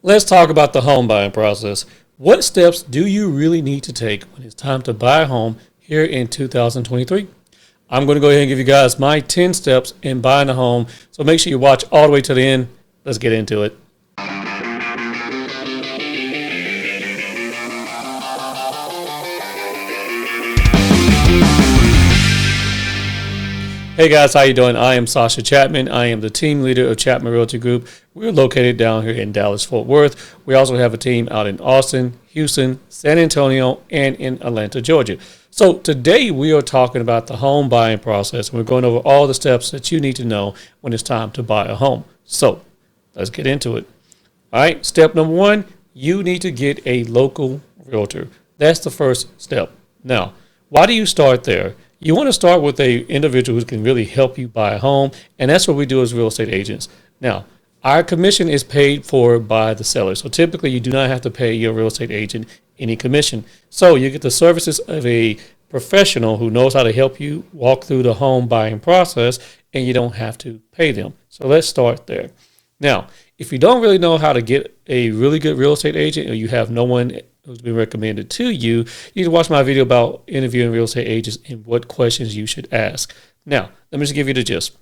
Let's talk about the home buying process. What steps do you really need to take when it's time to buy a home here in 2023? I'm going to go ahead and give you guys my 10 steps in buying a home. So make sure you watch all the way to the end. Let's get into it. Hey guys, how you doing? I am Sascha Chatman. I am the team leader of Chatman Realty Group. We're located down here in Dallas, Fort Worth. We also have a team out in Austin, Houston, San Antonio, and in Atlanta, Georgia. So today we are talking about the home buying process, and we're going over all the steps that you need to know when it's time to buy a home. So let's get into it. All right, step number one, you need to get a local realtor. That's the first step. Now, why do you start there? You want to start with an individual who can really help you buy a home, and that's what we do as real estate agents. Now, our commission is paid for by the seller. So typically you do not have to pay your real estate agent any commission. So you get the services of a professional who knows how to help you walk through the home buying process, and you don't have to pay them. So let's start there. Now, if you don't really know how to get a really good real estate agent, or you have no one who's been recommended to you, you can watch my video about interviewing real estate agents and what questions you should ask. Now, let me just give you the gist.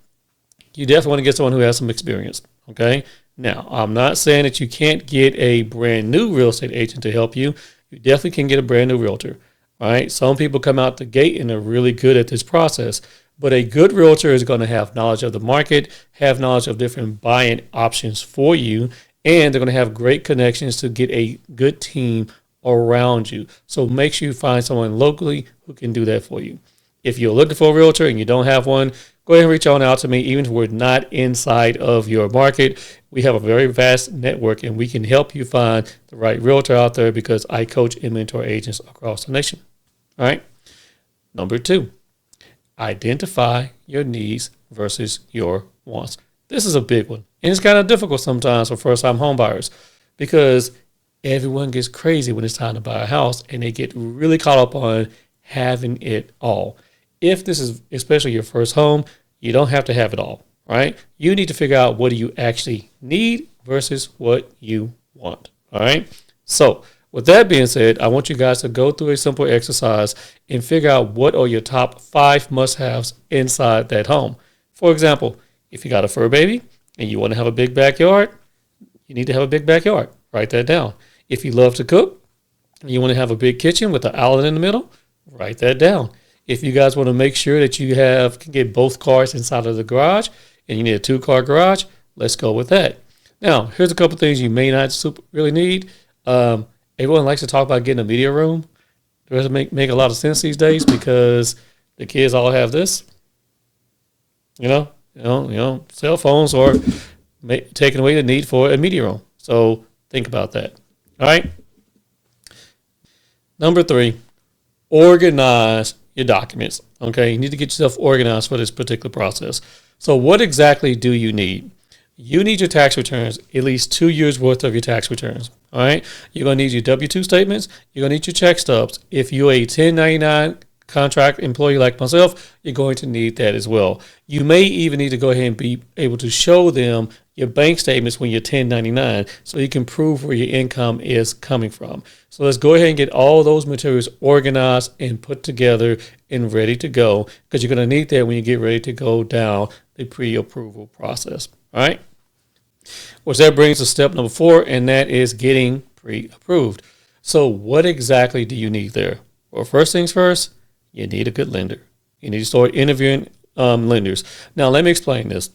You definitely want to get someone who has some experience, okay? Now, I'm not saying that you can't get a brand new real estate agent to help you. You definitely can get a brand new realtor, all right? Some people come out the gate and they're really good at this process, but a good realtor is going to have knowledge of the market, have knowledge of different buying options for you, and they're going to have great connections to get a good team around you. So make sure you find someone locally who can do that for you. If you're looking for a realtor and you don't have one, go ahead and reach on out to me. Even if we're not inside of your market, we have a very vast network and we can help you find the right realtor out there because I coach and mentor agents across the nation. All right. Number two, identify your needs versus your wants. This is a big one. And it's kind of difficult sometimes for first-time home buyers because everyone gets crazy when it's time to buy a house and they get really caught up on having it all. If this is especially your first home, you don't have to have it all, right? You need to figure out what do you actually need versus what you want, all right? So with that being said, I want you guys to go through a simple exercise and figure out what are your top 5 must-haves inside that home. For example, if you got a fur baby and you want to have a big backyard, you need to have a big backyard. Write that down. If you love to cook and you want to have a big kitchen with an island in the middle, write that down. If you guys want to make sure that you can get both cars inside of the garage and you need a 2-car garage, let's go with that. Now, here's a couple things you may not really need. Everyone likes to talk about getting a media room. It doesn't make a lot of sense these days because the kids all have this. Cell phones are taking away the need for a media room. So think about that. All right. Number 3, organize your documents. Okay. You need to get yourself organized for this particular process. So what exactly do you need? You need your tax returns, at least 2 years worth of your tax returns. All right. You're going to need your W-2 statements. You're going to need your check stubs. If you're a 1099 contract employee like myself, you're going to need that as well. You may even need to go ahead and be able to show them your bank statements when you're 1099 so you can prove where your income is coming from. So let's go ahead and get all those materials organized and put together and ready to go because you're going to need that when you get ready to go down the pre-approval process. All right. Which that brings us to step number 4, and that is getting pre-approved. So what exactly do you need there? Well, first things first, you need a good lender. You need to start interviewing lenders. Now, let me explain this.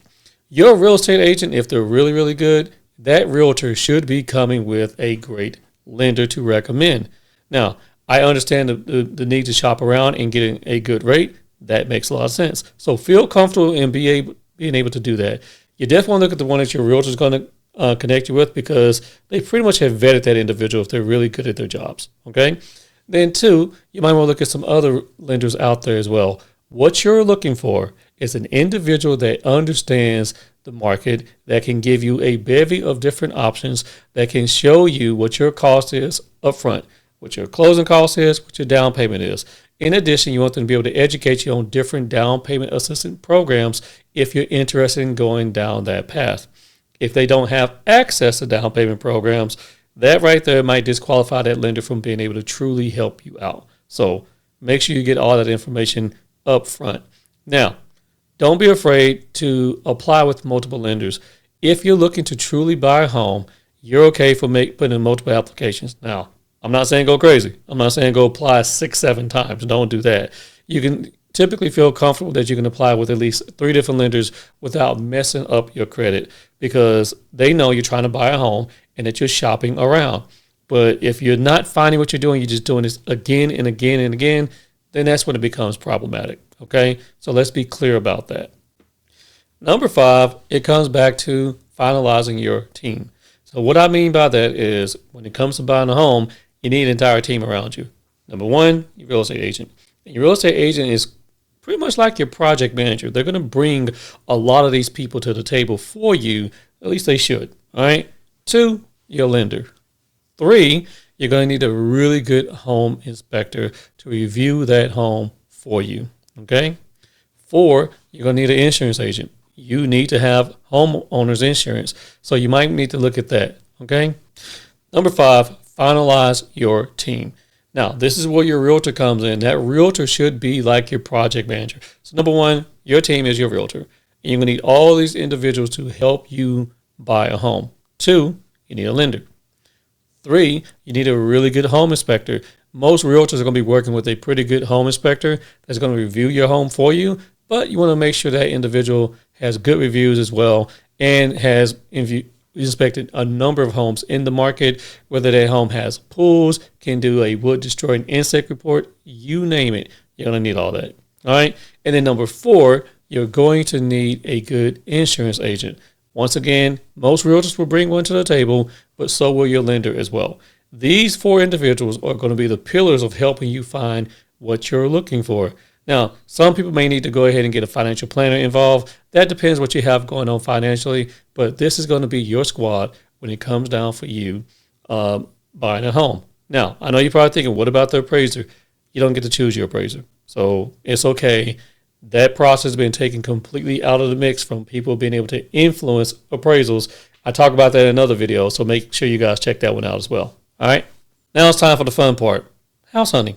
Your real estate agent, if they're really, really good, that realtor should be coming with a great lender to recommend. Now, I understand the need to shop around and getting a good rate. That makes a lot of sense. So feel comfortable in being able to do that. You definitely want to look at the one that your realtor is going to connect you with because they pretty much have vetted that individual if they're really good at their jobs. Okay. Then 2, you might want to look at some other lenders out there as well. What you're looking for is an individual that understands the market, that can give you a bevy of different options, that can show you what your cost is upfront, what your closing cost is, what your down payment is. In addition, you want them to be able to educate you on different down payment assistance programs if you're interested in going down that path. If they don't have access to down payment programs, that right there might disqualify that lender from being able to truly help you out. So make sure you get all that information up front. Now, don't be afraid to apply with multiple lenders. If you're looking to truly buy a home, you're okay for putting in multiple applications. Now, I'm not saying go crazy. I'm not saying go apply 6-7 times. Don't do that. You can typically feel comfortable that you can apply with at least 3 different lenders without messing up your credit, because they know you're trying to buy a home and that you're shopping around. But if you're not finding what you're doing, you're just doing this again and again and again, then that's when it becomes problematic. Okay, so let's be clear about that. Number 5, it comes back to finalizing your team. So what I mean by that is, when it comes to buying a home, you need an entire team around you. Number 1, your real estate agent. And your real estate agent is pretty much like your project manager. They're going to bring a lot of these people to the table for you. At least they should. All right. 2, your lender. 3, you're going to need a really good home inspector to review that home for you. Okay. 4, you're going to need an insurance agent. You need to have homeowner's insurance. So you might need to look at that. Okay. Number 5, finalize your team. Now, this is where your realtor comes in. That realtor should be like your project manager. So number 1, your team is your realtor. And you're going to need all these individuals to help you buy a home. 2, you need a lender. 3, you need a really good home inspector. Most realtors are going to be working with a pretty good home inspector that's going to review your home for you, but you want to make sure that individual has good reviews as well and has inspected a number of homes in the market, whether that home has pools, can do a wood destroying insect report, you name it. You're going to need all that. All right. And then number 4, you're going to need a good insurance agent. Once again, most realtors will bring one to the table, but so will your lender as well. These 4 individuals are going to be the pillars of helping you find what you're looking for. Now, some people may need to go ahead and get a financial planner involved. That depends what you have going on financially, but this is going to be your squad when it comes down for you buying a home. Now, I know you're probably thinking, what about the appraiser? You don't get to choose your appraiser, so it's okay. That process has been taken completely out of the mix from people being able to influence appraisals. I talk about that in another video, so make sure you guys check that one out as well. All right, now it's time for the fun part, house hunting.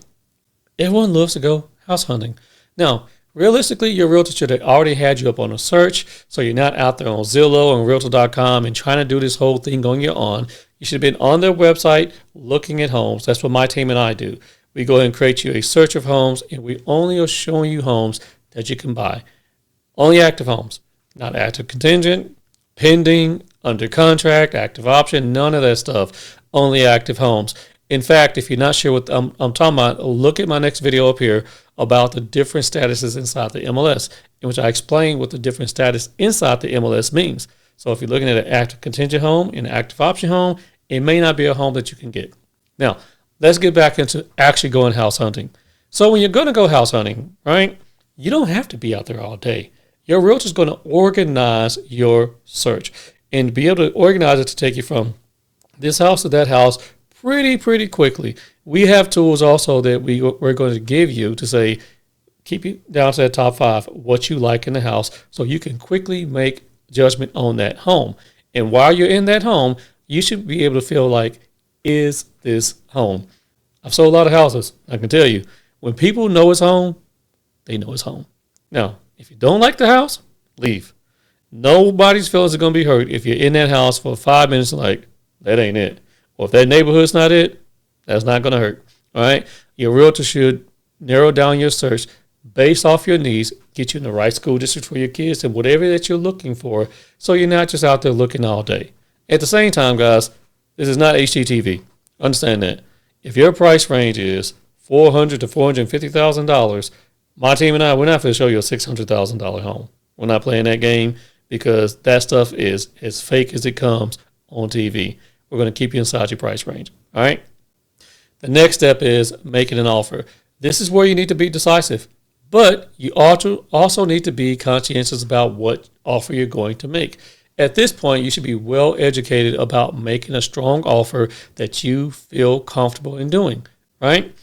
Everyone loves to go house hunting. Now, realistically, your realtor should have already had you up on a search, so you're not out there on Zillow and Realtor.com and trying to do this whole thing on your own. You should have been on their website looking at homes. That's what my team and I do. We go ahead and create you a search of homes, and we only are showing you homes that you can buy. Only active homes, not active contingent, pending, under contract, active option, none of that stuff. Only active homes. In fact, if you're not sure what I'm talking about, look at my next video up here about the different statuses inside the MLS, in which I explain what the different status inside the MLS means. So if you're looking at an active contingent home and an active option home, it may not be a home that you can get. Now, let's get back into actually going house hunting. So when you're going to go house hunting, right, you don't have to be out there all day. Your realtor is going to organize your search and be able to organize it to take you from this house to that house pretty quickly. We have tools also that we're going to give you to say, keep you down to that top 5, what you like in the house, so you can quickly make judgment on that home. And while you're in that home, you should be able to feel like, is this home? I've sold a lot of houses. I can tell you, when people know it's home, they know it's home. Now, if you don't like the house, leave. Nobody's feelings are going to be hurt if you're in that house for 5 minutes like, that ain't it. Or if that neighborhood's not it, that's not going to hurt. All right? Your realtor should narrow down your search based off your needs, get you in the right school district for your kids and whatever that you're looking for, so you're not just out there looking all day. At the same time, guys, this is not HGTV. Understand that. If your price range is $400,000 to $450,000, my team and I, we're not going to show you a $600,000 home. We're not playing that game, because that stuff is as fake as it comes on TV. We're going to keep you inside your price range. All right. The next step is making an offer. This is where you need to be decisive, but you also need to be conscientious about what offer you're going to make. At this point, you should be well educated about making a strong offer that you feel comfortable in doing, right?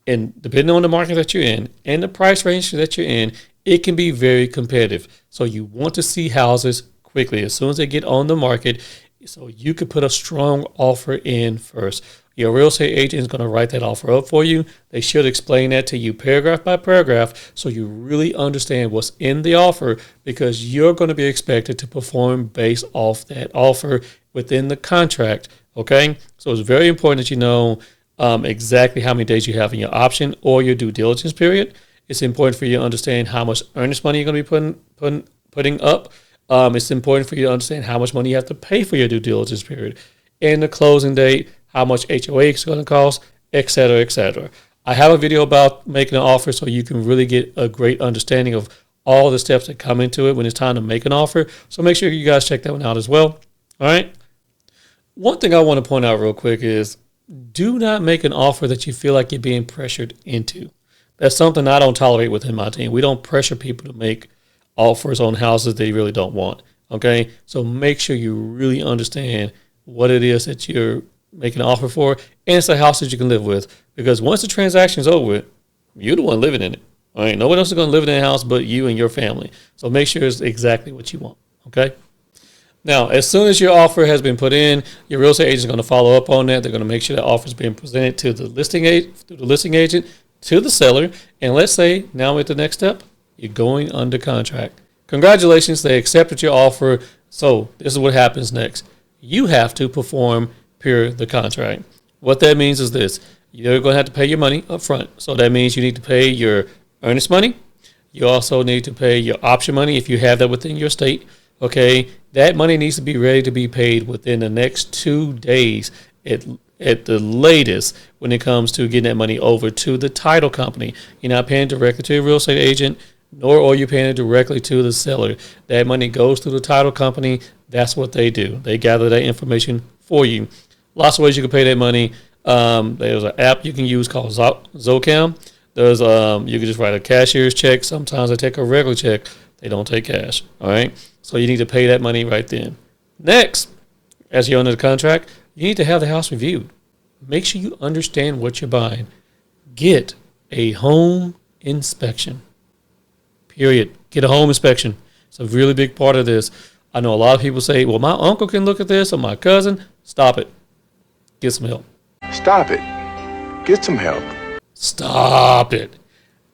And depending on the market that you're in and the price range that you're in, it can be very competitive. So you want to see houses quickly as soon as they get on the market, so you could put a strong offer in first. Your real estate agent is going to write that offer up for you. They should explain that to you paragraph by paragraph so you really understand what's in the offer, because you're going to be expected to perform based off that offer within the contract. Okay, so it's very important that you know exactly how many days you have in your option or your due diligence period. It's important for you to understand how much earnest money you're going to be putting up. It's important for you to understand how much money you have to pay for your due diligence period and the closing date, how much HOA is going to cost, et cetera, et cetera. I have a video about making an offer so you can really get a great understanding of all the steps that come into it when it's time to make an offer. So make sure you guys check that one out as well. All right. One thing I want to point out real quick is do not make an offer that you feel like you're being pressured into. That's something I don't tolerate within my team. We don't pressure people to make offers on houses they really don't want. Okay. So make sure you really understand what it is that you're making an offer for, and it's a house that you can live with, because once the transaction is over with, you're the one living in it. All right, nobody else is going to live in that house but you and your family. So make sure it's exactly what you want. Okay. Now, as soon as your offer has been put in, your real estate agent is going to follow up on that. They're going to make sure that offer is being presented to the listing agent, to the seller, and let's say now at the next step, you're going under contract. Congratulations, they accepted your offer. So this is what happens next. You have to perform per the contract. What that means is this: you're going to have to pay your money up front. So that means you need to pay your earnest money. You also need to pay your option money if you have that within your state. Okay, that money needs to be ready to be paid within the next 2 days at the latest when it comes to getting that money over to the title company. You're not paying directly to your real estate agent, nor are you paying it directly to the seller. That money goes to the title company. That's what they do. They gather that information for you. Lots of ways you can pay that money. There's an app you can use called Zocam. There's you can just write a cashier's check. Sometimes they take a regular check. They don't take cash. All right. So you need to pay that money right then. Next, as you're under the contract, you need to have the house reviewed. Make sure you understand what you're buying. Get a home inspection. Period. Get a home inspection. It's a really big part of this. I know a lot of people say, well, my uncle can look at this or my cousin. Stop it. Get some help. Stop it. Get some help. Stop it.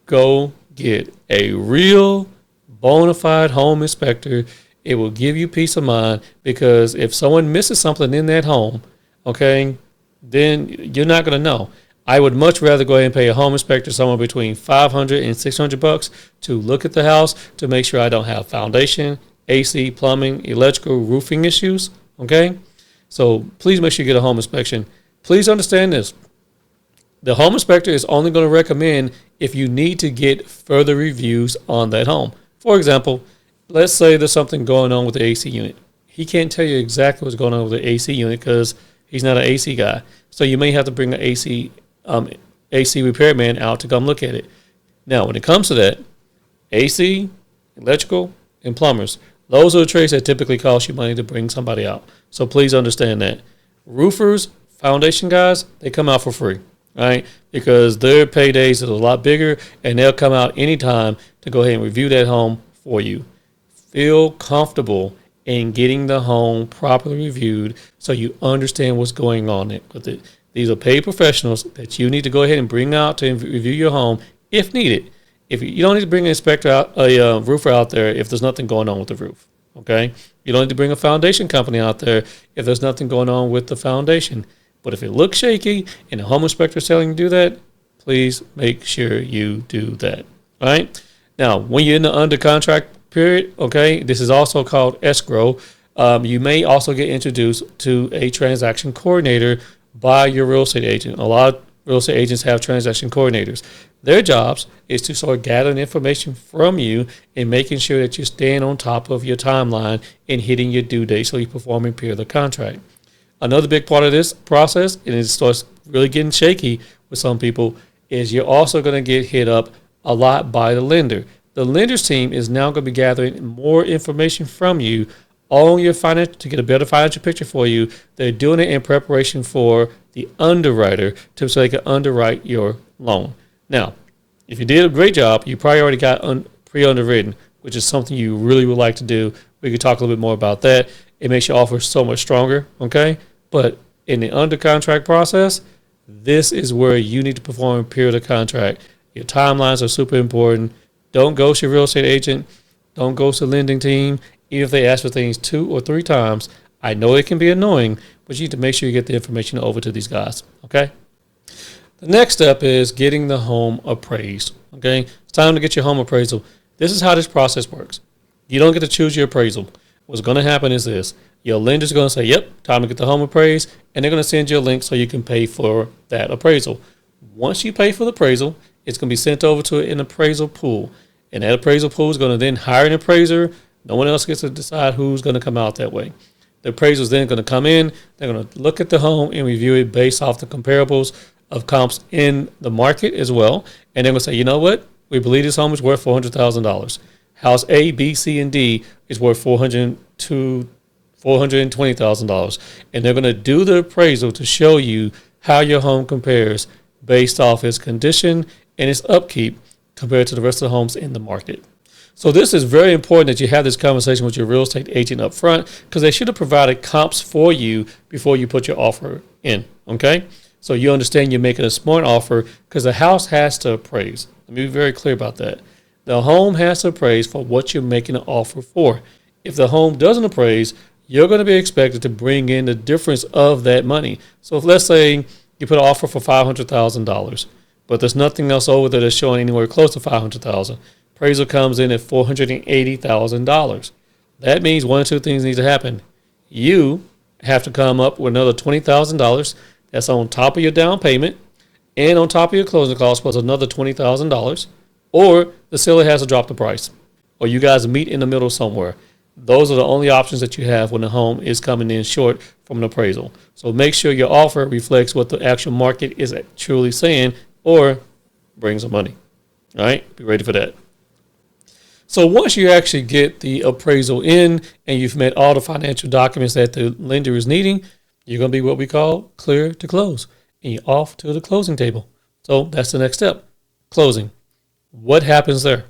Go get a real bona fide home inspector. It will give you peace of mind, because if someone misses something in that home, okay, then you're not going to know. I would much rather go ahead and pay a home inspector somewhere between $500 and $600 to look at the house to make sure I don't have foundation, AC, plumbing, electrical, roofing issues. Okay, so please make sure you get a home inspection. Please understand this: the home inspector is only going to recommend if you need to get further reviews on that home. For example, let's say there's something going on with the AC unit. He can't tell you exactly what's going on with the AC unit because he's not an AC guy. So you may have to bring an AC repairman out to come look at it. Now, when it comes to that, AC, electrical, and plumbers, those are the trades that typically cost you money to bring somebody out. So please understand that. Roofers, foundation guys, they come out for free, right? Because their paydays are a lot bigger, and they'll come out anytime to go ahead and review that home for you. Feel comfortable in getting the home properly reviewed so you understand what's going on with it. These are paid professionals that you need to go ahead and bring out to review your home if needed. If you don't need to bring an inspector out, a roofer out there if there's nothing going on with the roof. Okay, you don't need to bring a foundation company out there if there's nothing going on with the foundation. But if it looks shaky and the home inspector is telling you to do that, please make sure you do that. All right. Now, when you're in the under contract period, okay, this is also called escrow. You may also get introduced to a transaction coordinator by your real estate agent. A lot of real estate agents have transaction coordinators. Their jobs is to sort of gather information from you and making sure that you're staying on top of your timeline and hitting your due date so you're performing per the contract. Another big part of this process, and it starts really getting shaky with some people, is you're also going to get hit up a lot by the lender. The lender's team is now going to be gathering more information from you on your finance to get a better financial picture for you. They're doing it in preparation for the underwriter so they can underwrite your loan. Now, if you did a great job, you probably already got pre-underwritten, which is something you really would like to do We could talk a little bit more about that. It makes your offer so much stronger, okay? But in the under contract process, this is where you need to perform period of contract. Your timelines are super important. Don't ghost your real estate agent. Don't ghost the lending team. Even if they ask for things 2 or 3 times, I know it can be annoying, but you need to make sure you get the information over to these guys, okay? The next step is getting the home appraised, okay? It's time to get your home appraisal. This is how this process works. You don't get to choose your appraisal. What's going to happen is this. Your lender's going to say, yep, time to get the home appraised, and they're going to send you a link so you can pay for that appraisal. Once you pay for the appraisal, it's going to be sent over to an appraisal pool, and that appraisal pool is going to then hire an appraiser. No one else gets to decide who's going to come out that way. The appraiser is then going to come in. They're going to look at the home and review it based off the comparables of comps in the market as well, and they're going to say, you know what? We believe this home is worth $400,000. House A, B, C, and D is worth $420,000, and they're going to do the appraisal to show you how your home compares based off its condition and its upkeep compared to the rest of the homes in the market. So this is very important that you have this conversation with your real estate agent up front, because they should have provided comps for you before you put your offer in, okay? So you understand you're making a smart offer, because the house has to appraise. Let me be very clear about that. The home has to appraise for what you're making an offer for. If the home doesn't appraise, you're going to be expected to bring in the difference of that money. So if, let's say you put an offer for $500,000, but there's nothing else over there that's showing anywhere close to $500,000. Appraisal comes in at $480,000. That means one or two things need to happen. You have to come up with another $20,000 that's on top of your down payment and on top of your closing costs plus another $20,000, or the seller has to drop the price, or you guys meet in the middle somewhere. Those are the only options that you have when the home is coming in short from an appraisal. So make sure your offer reflects what the actual market is truly saying, or bring some money. All right, be ready for that. So once you actually get the appraisal in and you've met all the financial documents that the lender is needing, you're going to be what we call clear to close, and you're off to the closing table. So that's the next step, closing. What happens there?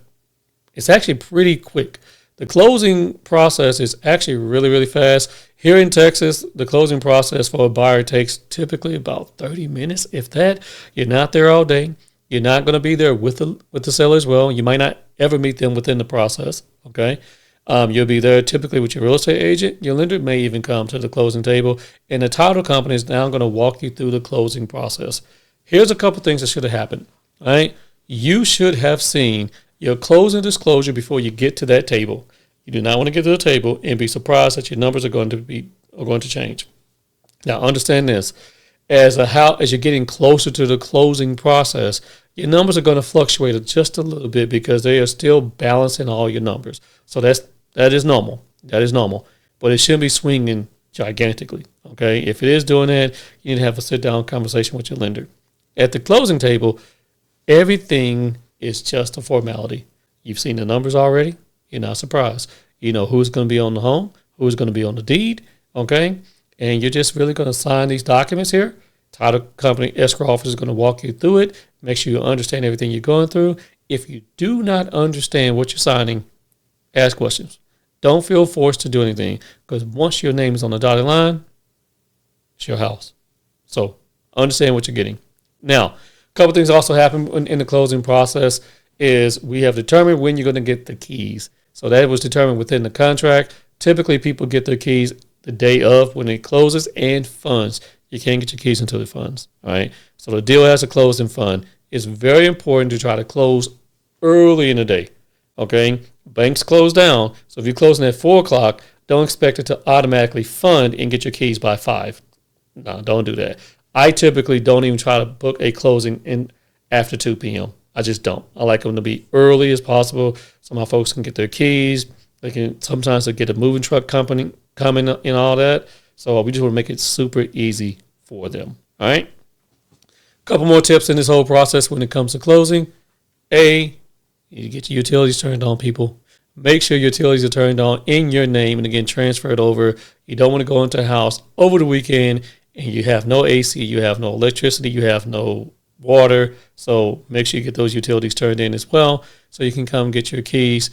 It's actually pretty quick. The closing process is actually really, really fast. Here in Texas, the closing process for a buyer takes typically about 30 minutes, if that. You're not there all day. You're not going to be there with the seller as well. You might not ever meet them within the process, okay? You'll be there typically with your real estate agent. Your lender may even come to the closing table, and the title company is now going to walk you through the closing process. Here's a couple things that should have happened, all right? You should have seen your closing disclosure before you get to that table. You do not want to get to the table and be surprised that your numbers are going to change. Now, understand this: as you're getting closer to the closing process, your numbers are going to fluctuate just a little bit because they are still balancing all your numbers. So that is normal. That is normal, but it shouldn't be swinging gigantically. Okay, if it is doing that, you need to have a sit-down conversation with your lender. At the closing table, everything is just a formality. You've seen the numbers already. You're not surprised. You know who's going to be on the home, who's going to be on the deed, okay? And you're just really going to sign these documents here. Title company escrow officer is going to walk you through it, make sure you understand everything you're going through. If you do not understand what you're signing, ask questions. Don't feel forced to do anything, because once your name is on the dotted line, it's your house. So understand what you're getting. Now, a couple things also happen in the closing process is we have determined when you're going to get the keys. So that was determined within the contract. Typically, people get their keys the day of when it closes, and funds. You can't get your keys until it funds. All right. So the deal has to close and fund. It's very important to try to close early in the day. Okay. Banks close down. So if you're closing at 4 o'clock, don't expect it to automatically fund and get your keys by 5. No, don't do that. I typically don't even try to book a closing in after 2 p.m. I just don't. I like them to be early as possible so my folks can get their keys. Sometimes they get a moving truck company coming and all that. So we just want to make it super easy for them. All right. A couple more tips in this whole process when it comes to closing. You get your utilities turned on, people. Make sure your utilities are turned on in your name and again transferred over. You don't want to go into a house over the weekend and you have no AC, you have no electricity, you have no water. So make sure you get those utilities turned in as well so you can come get your keys.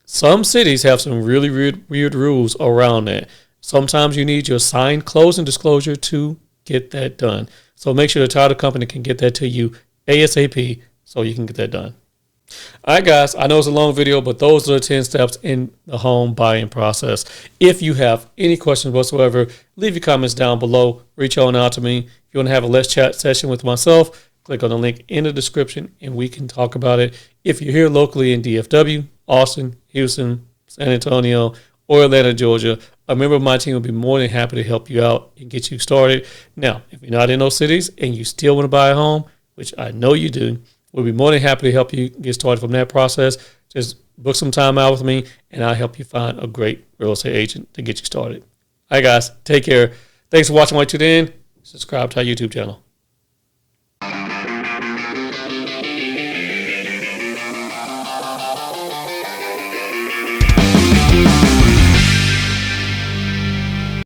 Some cities have some really weird rules around that. Sometimes you need your signed closing disclosure to get that done. So make sure the title company can get that to you ASAP so you can get that done. All right, guys, I know it's a long video, but those are the 10 steps in the home buying process. If you have any questions whatsoever, leave your comments down below. Reach on out to me. If you want to have a Let's Chat session with myself, click on the link in the description and we can talk about it. If you're here locally in DFW, Austin, Houston, San Antonio, or Atlanta, Georgia, a member of my team will be more than happy to help you out and get you started. Now, if you're not in those cities and you still want to buy a home, which I know you do, we'll be more than happy to help you get started from that process. Just book some time out with me, and I'll help you find a great real estate agent to get you started. All right, guys, take care. Thanks for watching while you tuned in. Subscribe to our YouTube channel.